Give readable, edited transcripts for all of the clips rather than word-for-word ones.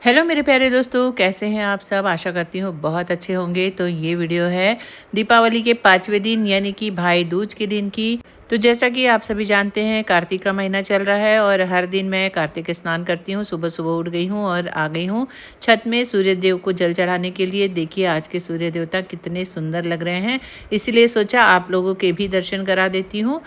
Hello मेरे प्यारे दोस्तों, कैसे हैं आप सब। आशा करती हूँ बहुत अच्छे होंगे। तो ये वीडियो है दीपावली के 5वें दिन यानी कि भाई दूज के दिन की। तो जैसा कि आप सभी जानते हैं, कार्तिक का महीना चल रहा है और हर दिन मैं कार्तिक स्नान करती हूँ। सुबह सुबह उठ गई हूँ और आ गई हूँ छत में सूर्य देव को जल चढ़ाने के लिए। देखिए आज के सूर्य देवता कितने सुंदर लग रहे हैं, इसलिए सोचा आप लोगों के भी दर्शन करा देती हूँ।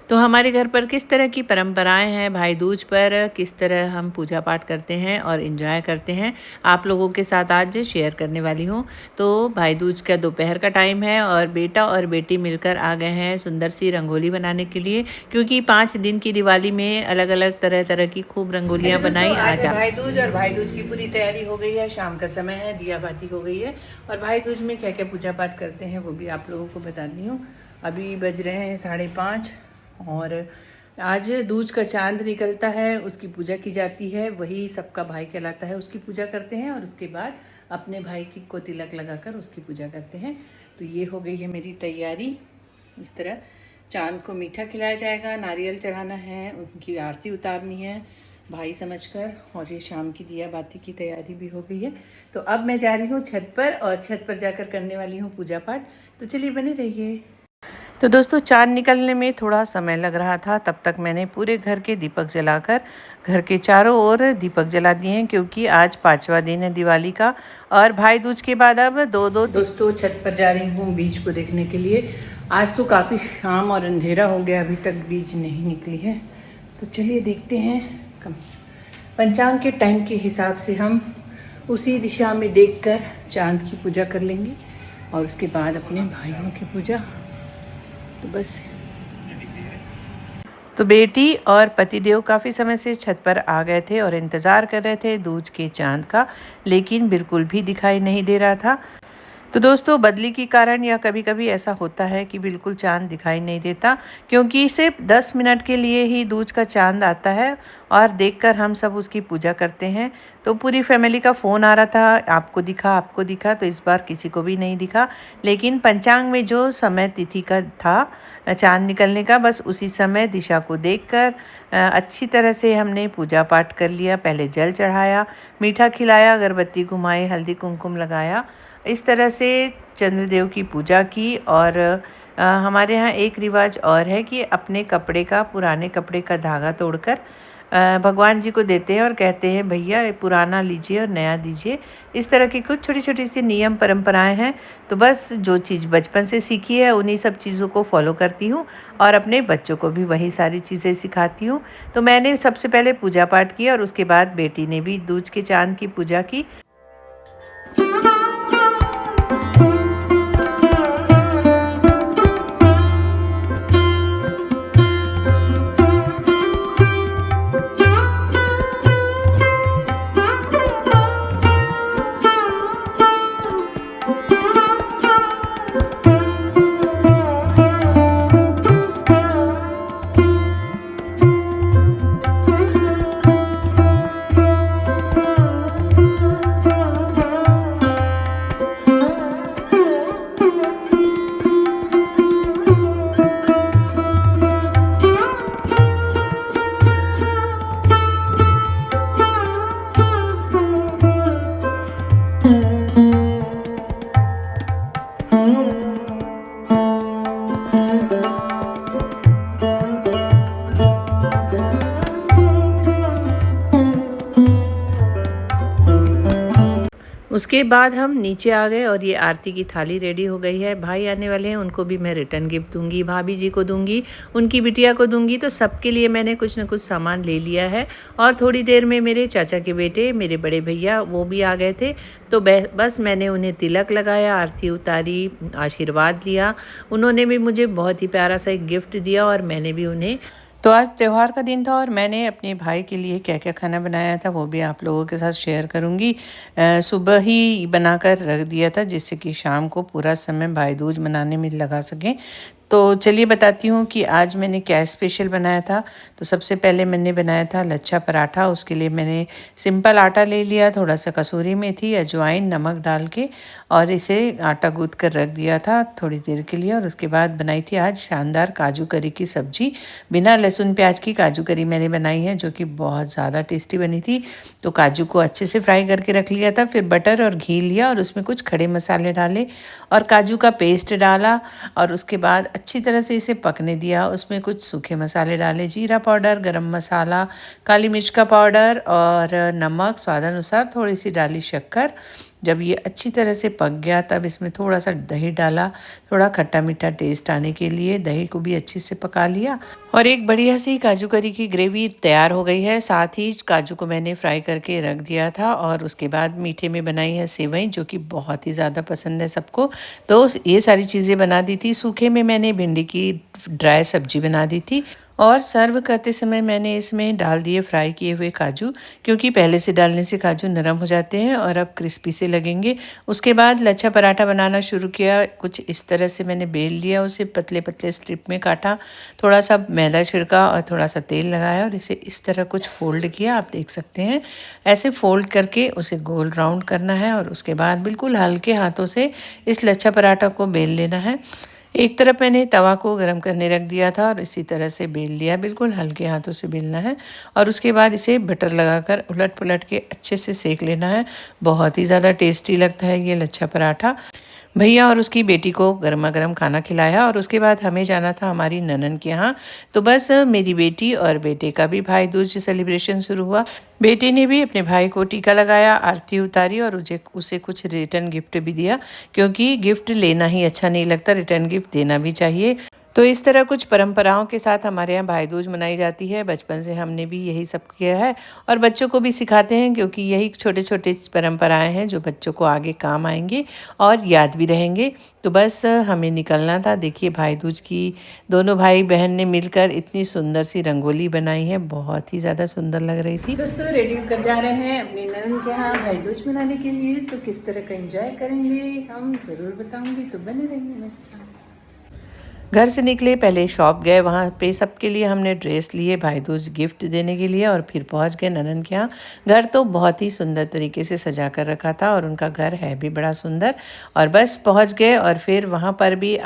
तो हमारे घर पर किस तरह की परंपराएं हैं, भाई दूज पर किस तरह हम पूजा पाठ करते हैं और एंजॉय करते हैं, आप लोगों के साथ आज शेयर करने वाली हूँ। तो भाई दूज का दोपहर का टाइम है और बेटा और बेटी मिलकर आ गए हैं सुंदर सी रंगोली बनाने के लिए, क्योंकि 5 दिन की दिवाली में अलग अलग तरह तरह की खूब रंगोलियाँ बनाई। आज भाई दूज और भाई दूज की पूरी तैयारी हो गई है, शाम का समय है, दिया बाती हो गई है और भाई दूज में क्या क्या पूजा पाठ करते हैं वो भी आप लोगों को बताती हूँ। अभी बज रहे हैं 5:30 और आज दूज का चांद निकलता है, उसकी पूजा की जाती है। वही सबका भाई कहलाता है, उसकी पूजा करते हैं और उसके बाद अपने भाई की को तिलक लगाकर उसकी पूजा करते हैं। तो ये हो गई है मेरी तैयारी। इस तरह चांद को मीठा खिलाया जाएगा, नारियल चढ़ाना है, उनकी आरती उतारनी है भाई समझकर, और ये शाम की दिया बाती की तैयारी भी हो गई है। तो अब मैं जा रही हूँ छत पर और छत पर जाकर करने वाली हूँ पूजा पाठ। तो चलिए बने रहिए। तो दोस्तों चाँद निकलने में थोड़ा समय लग रहा था, तब तक मैंने पूरे घर के दीपक जलाकर घर के चारों ओर दीपक जला दिए हैं, क्योंकि आज 5वां दिन है दिवाली का और भाई दूज के बाद अब दो दोस्तों छत पर जा रही हूँ बीज को देखने के लिए। आज तो काफ़ी शाम और अंधेरा हो गया, अभी तक बीज नहीं निकली है। तो चलिए देखते हैं। कम पंचांग के टाइम के हिसाब से हम उसी दिशा में देखकर चांद की पूजा कर लेंगे और उसके बाद अपने भाइयों की पूजा। तो बस तो बेटी और पतिदेव काफ़ी समय से छत पर आ गए थे और इंतज़ार कर रहे थे दूज के चांद का, लेकिन बिल्कुल भी दिखाई नहीं दे रहा था। तो दोस्तों बदली के कारण या कभी कभी ऐसा होता है कि बिल्कुल चांद दिखाई नहीं देता, क्योंकि सिर्फ 10 मिनट के लिए ही दूज का चांद आता है और देखकर हम सब उसकी पूजा करते हैं। तो पूरी फैमिली का फ़ोन आ रहा था, आपको दिखा, तो इस बार किसी को भी नहीं दिखा। लेकिन पंचांग में जो समय तिथि का था चांद निकलने का, बस उसी समय दिशा को देखकर अच्छी तरह से हमने पूजा पाठ कर लिया। पहले जल चढ़ाया, मीठा खिलाया, अगरबत्ती घुमाई, हल्दी कुमकुम लगाया, इस तरह से चंद्रदेव की पूजा की। और हमारे यहाँ एक रिवाज और है कि अपने कपड़े का, पुराने कपड़े का धागा तोड़कर भगवान जी को देते हैं और कहते हैं भैया पुराना लीजिए और नया दीजिए। इस तरह की कुछ छोटी छोटी सी नियम परंपराएं हैं। तो बस जो चीज़ बचपन से सीखी है उन्हीं सब चीज़ों को फॉलो करती हूँ और अपने बच्चों को भी वही सारी चीज़ें सिखाती हूँ। तो मैंने सबसे पहले पूजा पाठ किया और उसके बाद बेटी ने भी दूज के चांद की पूजा की। उसके बाद हम नीचे आ गए और ये आरती की थाली रेडी हो गई है। भाई आने वाले हैं, उनको भी मैं रिटर्न गिफ्ट दूंगी, भाभी जी को दूंगी, उनकी बिटिया को दूंगी। तो सबके लिए मैंने कुछ न कुछ सामान ले लिया है। और थोड़ी देर में मेरे चाचा के बेटे, मेरे बड़े भैया, वो भी आ गए थे। तो बस मैंने उन्हें तिलक लगाया, आरती उतारी, आशीर्वाद लिया। उन्होंने भी मुझे बहुत ही प्यारा सा एक गिफ्ट दिया और मैंने भी उन्हें। तो आज त्यौहार का दिन था और मैंने अपने भाई के लिए क्या क्या खाना बनाया था वो भी आप लोगों के साथ शेयर करूंगी। सुबह ही बनाकर रख दिया था जिससे कि शाम को पूरा समय भाई दूज मनाने में लगा सकें। तो चलिए बताती हूँ कि आज मैंने क्या स्पेशल बनाया था। तो सबसे पहले मैंने बनाया था लच्छा पराठा। उसके लिए मैंने सिंपल आटा ले लिया, थोड़ा सा कसूरी मेथी, अजवाइन, नमक डाल के और इसे आटा गूँथ कर रख दिया था थोड़ी देर के लिए। और उसके बाद बनाई थी आज शानदार काजू करी की सब्जी। बिना लहसुन प्याज की काजू करी मैंने बनाई है, जो कि बहुत ज़्यादा टेस्टी बनी थी। तो काजू को अच्छे से फ्राई करके रख लिया था, फिर बटर और घी लिया और उसमें कुछ खड़े मसाले डाले और काजू का पेस्ट डाला और उसके बाद अच्छी तरह से इसे पकने दिया। उसमें कुछ सूखे मसाले डाले, जीरा पाउडर, गरम मसाला, काली मिर्च का पाउडर और नमक स्वादानुसार, थोड़ी सी डाली शक्कर। जब ये अच्छी तरह से पक गया तब इसमें थोड़ा सा दही डाला, थोड़ा खट्टा मीठा टेस्ट आने के लिए। दही को भी अच्छे से पका लिया और एक बढ़िया सी काजू करी की ग्रेवी तैयार हो गई है। साथ ही काजू को मैंने फ्राई करके रख दिया था और उसके बाद मीठे में बनाई है सेवई, जो कि बहुत ही ज़्यादा पसंद है सबको। तो ये सारी चीज़ें बना दी थी। सूखे में मैंने भिंडी की ड्राई सब्जी बना दी थी और सर्व करते समय मैंने इसमें डाल दिए फ्राई किए हुए काजू, क्योंकि पहले से डालने से काजू नरम हो जाते हैं और अब क्रिस्पी से लगेंगे। उसके बाद लच्छा पराठा बनाना शुरू किया। कुछ इस तरह से मैंने बेल लिया, उसे पतले पतले स्ट्रिप में काटा, थोड़ा सा मैदा छिड़का और थोड़ा सा तेल लगाया और इसे इस तरह कुछ फोल्ड किया। आप देख सकते हैं ऐसे फोल्ड करके उसे गोल राउंड करना है और उसके बाद बिल्कुल हल्के हाथों से इस लच्छा पराठा को बेल लेना है। एक तरफ मैंने तवा को गरम करने रख दिया था और इसी तरह से बेल लिया, बिल्कुल हल्के हाथों से बेलना है और उसके बाद इसे बटर लगाकर उलट पुलट के अच्छे से सेक लेना है। बहुत ही ज़्यादा टेस्टी लगता है ये लच्छा पराठा। भैया और उसकी बेटी को गर्मा गर्म खाना खिलाया और उसके बाद हमें जाना था हमारी ननद के यहाँ। तो बस मेरी बेटी और बेटे का भी भाई दूज सेलिब्रेशन शुरू हुआ। बेटी ने भी अपने भाई को टीका लगाया, आरती उतारी और उसे कुछ रिटर्न गिफ्ट भी दिया, क्योंकि गिफ्ट लेना ही अच्छा नहीं लगता, रिटर्न गिफ्ट देना भी चाहिए। तो इस तरह कुछ परंपराओं के साथ हमारे यहाँ भाई दूज मनाई जाती है। बचपन से हमने भी यही सब किया है और बच्चों को भी सिखाते हैं, क्योंकि यही छोटे छोटे परंपराएं हैं जो बच्चों को आगे काम आएंगे और याद भी रहेंगे। तो बस हमें निकलना था। देखिए भाई दूज की दोनों भाई बहन ने मिलकर इतनी सुंदर सी रंगोली बनाई है, बहुत ही ज़्यादा सुंदर लग रही थी। दोस्तों रेडी कर जा रहे हैं अपनी ननद के यहाँ भाई दूज मनाने के लिए। तो किस तरह का एंजॉय करेंगे हम ज़रूर बताऊँगी, तो बने रहेंगे मेरे साथ। घर से निकले, पहले शॉप गए, वहाँ पे सबके लिए हमने ड्रेस लिए भाई दूज गिफ्ट देने के लिए और फिर पहुँच गए ननद के यहाँ। घर तो बहुत ही सुंदर तरीके से सजा कर रखा था और उनका घर है भी बड़ा सुंदर। और बस पहुँच गए और फिर वहाँ पर भी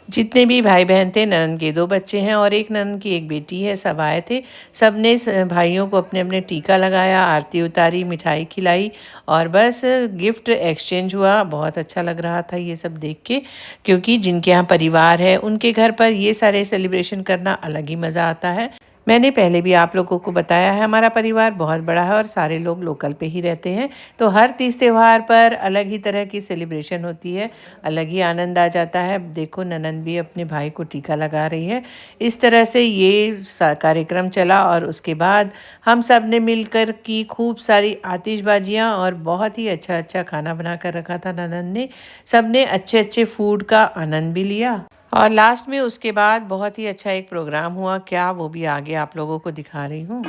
जितने भी भाई बहन थे, ननद के 2 बच्चे हैं और एक ननद की एक बेटी है, सब आए थे। सब ने भाइयों को अपने अपने टीका लगाया, आरती उतारी, मिठाई खिलाई और बस गिफ्ट एक्सचेंज हुआ। बहुत अच्छा लग रहा था ये सब देख के, क्योंकि जिनके यहाँ परिवार है उनके घर पर ये सारे सेलिब्रेशन करना अलग ही मज़ा आता है। मैंने पहले भी आप लोगों को बताया है, हमारा परिवार बहुत बड़ा है और सारे लोग लोकल पे ही रहते हैं। तो हर तीज त्यौहार पर अलग ही तरह की सेलिब्रेशन होती है, अलग ही आनंद आ जाता है। देखो ननद भी अपने भाई को टीका लगा रही है। इस तरह से ये कार्यक्रम चला और उसके बाद हम सब ने मिलकर की खूब सारी आतिशबाजियाँ और बहुत ही अच्छा अच्छा खाना बना कर रखा था ननद ने। सब ने अच्छे अच्छे फूड का आनंद भी लिया और लास्ट में उसके बाद बहुत ही अच्छा एक प्रोग्राम हुआ। क्या, वो भी आगे आप लोगों को दिखा रही हूँ।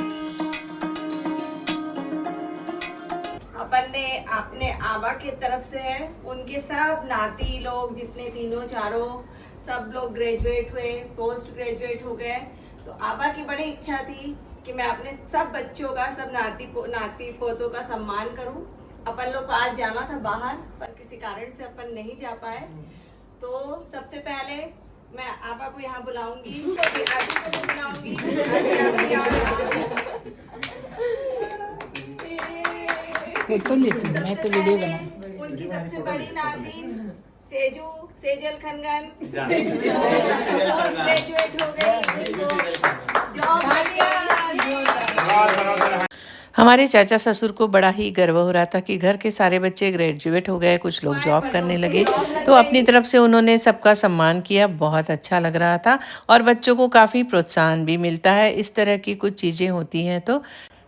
अपन ने अपने आबा की तरफ से है, उनके सब नाती लोग जितने तीनों चारों सब लोग ग्रेजुएट हुए, पोस्ट ग्रेजुएट हो गए। तो आबा की बड़ी इच्छा थी कि मैं अपने सब बच्चों का, सब नाती पोतों का सम्मान करूं। अपन लोग को आज जाना था बाहर, पर किसी कारण से अपन नहीं जा पाए। तो सबसे पहले मैं आपा को यहाँ बुलाऊंगी, आदि को बुलाऊंगी, फोटो लेती हूँ मैं, तो वीडियो बना। उनकी सबसे बड़ी नातिन सेजल खनगन ग्रेजुएट हो गई, जॉब। हमारे चाचा ससुर को बड़ा ही गर्व हो रहा था कि घर के सारे बच्चे ग्रेजुएट हो गए, कुछ लोग जॉब करने लगे। तो अपनी तरफ से उन्होंने सबका सम्मान किया, बहुत अच्छा लग रहा था और बच्चों को काफ़ी प्रोत्साहन भी मिलता है। इस तरह की कुछ चीज़ें होती हैं। तो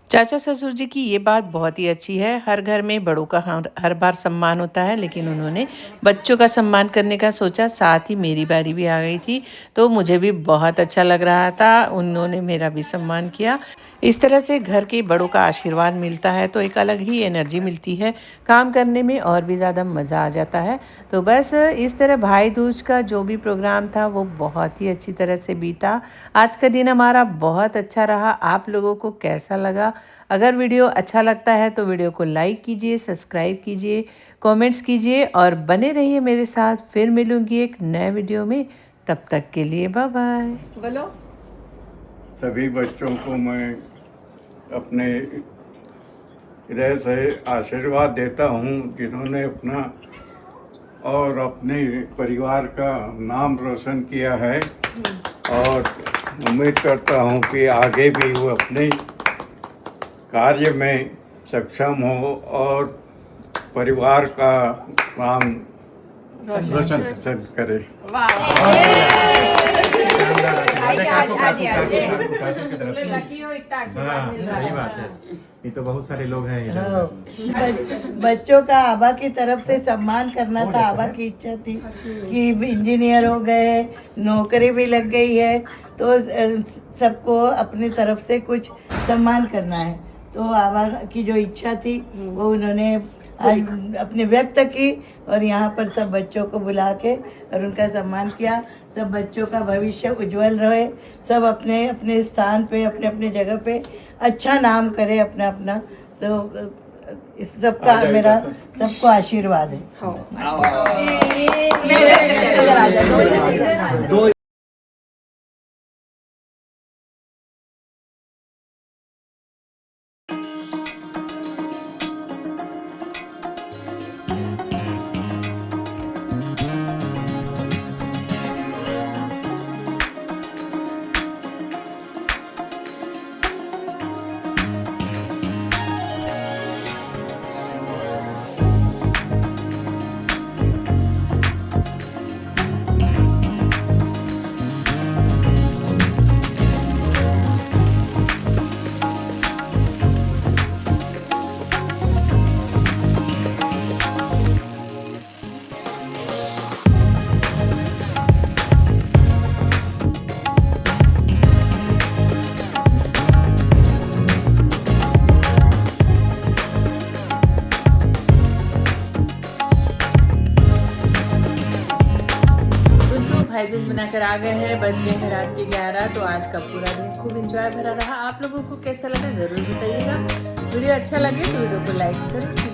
चाचा ससुर जी की ये बात बहुत ही अच्छी है। हर घर में बड़ों का हर बार सम्मान होता है, लेकिन उन्होंने बच्चों का सम्मान करने का सोचा। साथ ही मेरी बारी भी आ गई थी, तो मुझे भी बहुत अच्छा लग रहा था, उन्होंने मेरा भी सम्मान किया। इस तरह से घर के बड़ों का आशीर्वाद मिलता है तो एक अलग ही एनर्जी मिलती है, काम करने में और भी ज़्यादा मज़ा आ जाता है। तो बस इस तरह भाई दूज का जो भी प्रोग्राम था वो बहुत ही अच्छी तरह से बीता। आज का दिन हमारा बहुत अच्छा रहा। आप लोगों को कैसा लगा? अगर वीडियो अच्छा लगता है तो वीडियो को लाइक कीजिए, सब्सक्राइब कीजिए, कमेंट्स कीजिए और बने रहिए मेरे साथ। फिर मिलूँगी एक नए वीडियो में, तब तक के लिए बाय बाय। बोलो। सभी बच्चों को मैं अपने हृदय से आशीर्वाद देता हूँ जिन्होंने अपना और अपने परिवार का नाम रोशन किया है, और उम्मीद करता हूँ कि आगे भी वो अपने कार्य में सक्षम हो और परिवार का नाम रोशन करे। सही बात है, ये तो बहुत सारे लोग हैं इधर। बच्चों का आबा की तरफ से सम्मान करना था। आबा की इच्छा थी कि इंजीनियर हो गए, नौकरी भी लग गई है, तो सबको अपनी तरफ से कुछ सम्मान करना है। तो आबा की जो इच्छा थी वो उन्होंने आज अपने व्यक्त की, और यहाँ पर सब बच्चों को बुला के और उनका सम्मान किया। सब बच्चों का भविष्य उज्जवल रहे, सब अपने अपने स्थान पे, अपने अपने जगह पे अच्छा नाम करे अपना अपना। तो इस सबका मेरा सबको आशीर्वाद है। भाई दूज बनाकर आ गए हैं, बज गए हैं रात के 11। तो आज का पूरा दिन खूब एंजॉय भरा रहा। आप लोगों को कैसा लगा ज़रूर बताइएगा। वीडियो अच्छा लगे तो वीडियो को लाइक करो।